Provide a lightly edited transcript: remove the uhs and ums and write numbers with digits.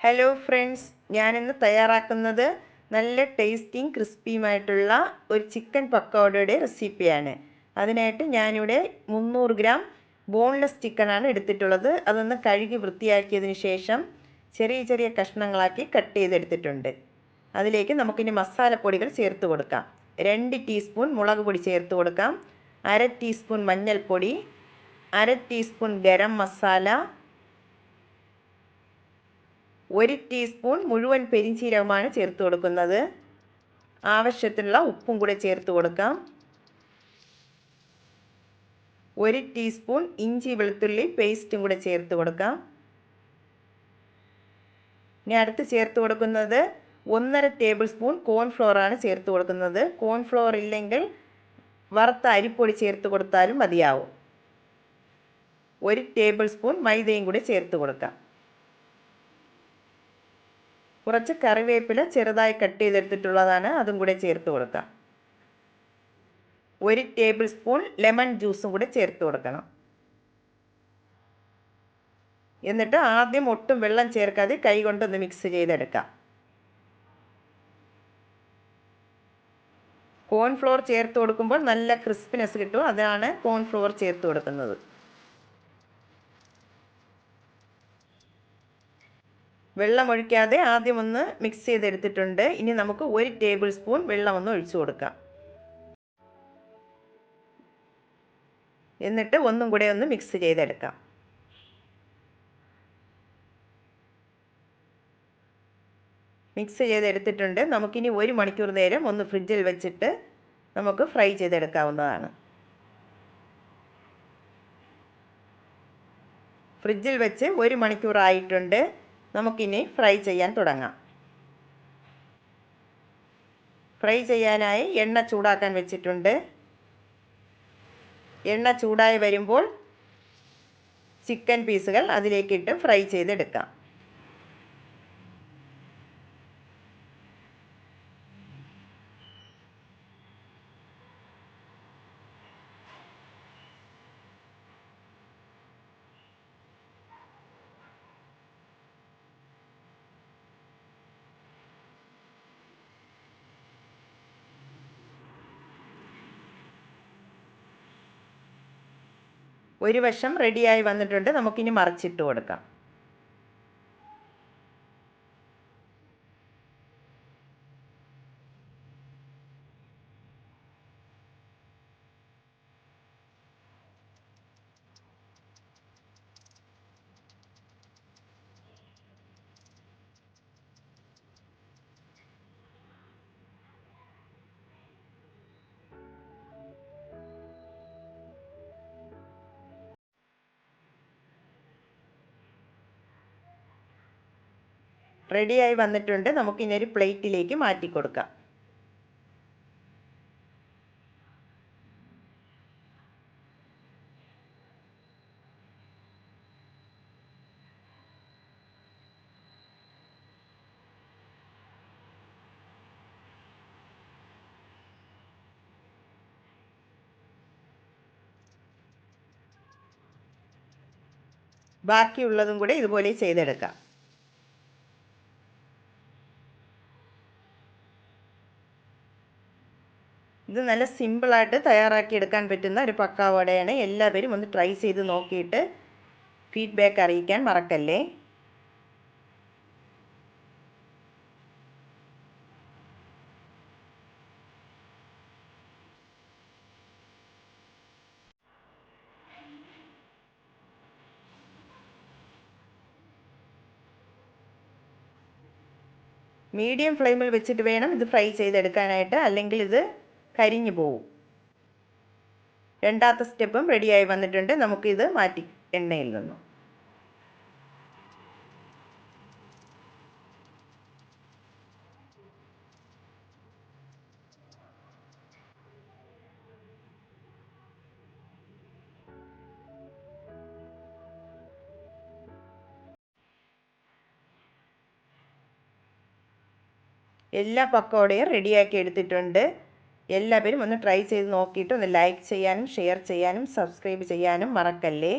Hello friends, ഞാനിന്ന് തയ്യാറാക്കുന്നത് നല്ല ടേസ്റ്റിയും ക്രിസ്പിയുമായിട്ടുള്ള ഒരു ചിക്കൻ പക്കോടയുടെ റെസിപ്പിയാണ്. അതിനായിട്ട് ഞാനിവിടെ 300 ഗ്രാം ബോൺലെസ് ചിക്കനാണ് എടുത്തിട്ടുള്ളത്. അതൊന്ന് കഴുകി വൃത്തിയാക്കിയതിന് ശേഷം ചെറിയ ചെറിയ കഷ്ണങ്ങളാക്കി കട്ട് ചെയ്തെടുത്തിട്ടുണ്ട്. അതിലേക്ക് നമുക്കിനി മസാലപ്പൊടികൾ ചേർത്ത് കൊടുക്കാം. 2 ടീസ്പൂൺ മുളക് പൊടി ചേർത്ത് കൊടുക്കാം, 1/2 ടീസ്പൂൺ മഞ്ഞൾപ്പൊടി, 1/2 ടീസ്പൂൺ ഗരം മസാല, 1 ടീസ്പൂൺ മുഴുവൻ പെരിഞ്ചീരകമാണ് ചേർത്ത് കൊടുക്കുന്നത്. ആവശ്യത്തിനുള്ള ഉപ്പും കൂടെ ചേർത്ത് കൊടുക്കാം. 1 ടീസ്പൂൺ ഇഞ്ചി വെളുത്തുള്ളി പേസ്റ്റും കൂടെ ചേർത്ത് കൊടുക്കാം. ഇനി അടുത്ത് ചേർത്ത് കൊടുക്കുന്നത് 1.5 ടേബിൾ സ്പൂൺ കോൺഫ്ലോറാണ് ചേർത്ത് കൊടുക്കുന്നത്. കോൺഫ്ലോർ ഇല്ലെങ്കിൽ വറുത്ത അരിപ്പൊടി ചേർത്ത് കൊടുത്താലും മതിയാവും. 1 ടേബിൾ സ്പൂൺ മൈദയും കൂടെ ചേർത്ത് കൊടുക്കാം. കുറച്ച് കറിവേപ്പില ചെറുതായി കട്ട് ചെയ്തെടുത്തിട്ടുള്ളതാണ്, അതും കൂടെ ചേർത്ത് കൊടുക്കാം. 1 ടേബിൾ സ്പൂൺ ലെമൺ ജ്യൂസും കൂടെ ചേർത്ത് കൊടുക്കണം. എന്നിട്ട് ആദ്യം ഒട്ടും വെള്ളം ചേർക്കാതെ കൈ കൊണ്ടൊന്ന് മിക്സ് ചെയ്തെടുക്കാം. കോൺഫ്ലോർ ചേർത്ത് കൊടുക്കുമ്പോൾ നല്ല ക്രിസ്പിനെസ് കിട്ടും, അതാണ് കോൺഫ്ലോർ ചേർത്ത് കൊടുക്കുന്നത്. വെള്ളം ഒഴിക്കാതെ ആദ്യം ഒന്ന് മിക്സ് ചെയ്തെടുത്തിട്ടുണ്ട്. ഇനി നമുക്ക് 1 ടേബിൾ സ്പൂൺ വെള്ളം ഒന്ന് ഒഴിച്ചു കൊടുക്കാം. എന്നിട്ട് ഒന്നും കൂടെ ഒന്ന് മിക്സ് ചെയ്തെടുക്കാം. മിക്സ് ചെയ്തെടുത്തിട്ടുണ്ട്. നമുക്കിനി 1 മണിക്കൂർ നേരം ഒന്ന് ഫ്രിഡ്ജിൽ വെച്ചിട്ട് നമുക്ക് ഫ്രൈ ചെയ്തെടുക്കാവുന്നതാണ്. ഫ്രിഡ്ജിൽ വെച്ച് 1 മണിക്കൂർ ആയിട്ടുണ്ട്. നമുക്കിനി ഫ്രൈ ചെയ്യാൻ തുടങ്ങാം. ഫ്രൈ ചെയ്യാനായി എണ്ണ ചൂടാക്കാൻ വെച്ചിട്ടുണ്ട്. എണ്ണ ചൂടായി വരുമ്പോൾ ചിക്കൻ പീസുകൾ അതിലേക്കിട്ട് ഫ്രൈ ചെയ്തെടുക്കാം. ഒരു വശം റെഡിയായി വന്നിട്ടുണ്ട്. നമുക്കിനി മറിച്ചിട്ട് കൊടുക്കാം. റെഡിയായി വന്നിട്ടുണ്ട്. നമുക്കിനി ഒരു പ്ലേറ്റിലേക്ക് മാറ്റി കൊടുക്കാം. ബാക്കിയുള്ളതും കൂടെ ഇതുപോലെ ചെയ്തെടുക്കാം. ഇത് നല്ല സിമ്പിളായിട്ട് തയ്യാറാക്കി എടുക്കാൻ പറ്റുന്ന ഒരു പക്കാവടയാണ്. എല്ലാവരും ഒന്ന് ട്രൈ ചെയ്ത് നോക്കിയിട്ട് ഫീഡ്ബാക്ക് അറിയിക്കാൻ മറക്കല്ലേ. മീഡിയം ഫ്ലെയിമിൽ വെച്ചിട്ട് വേണം ഇത് ഫ്രൈ ചെയ്തെടുക്കാനായിട്ട്, അല്ലെങ്കിൽ ഇത് കരിഞ്ഞു പോവും. രണ്ടാമത്തെ സ്റ്റെപ്പും റെഡിയായി വന്നിട്ടുണ്ട്. നമുക്കിത് മാറ്റി എണ്ണയിൽ നിന്നും. എല്ലാ പക്കോടയും റെഡിയാക്കി എടുത്തിട്ടുണ്ട്. എല്ലാവരും ഒന്ന് ട്രൈ ചെയ്ത് നോക്കിയിട്ട് ഒന്ന് ലൈക്ക് ചെയ്യാനും ഷെയർ ചെയ്യാനും സബ്സ്ക്രൈബ് ചെയ്യാനും മറക്കല്ലേ.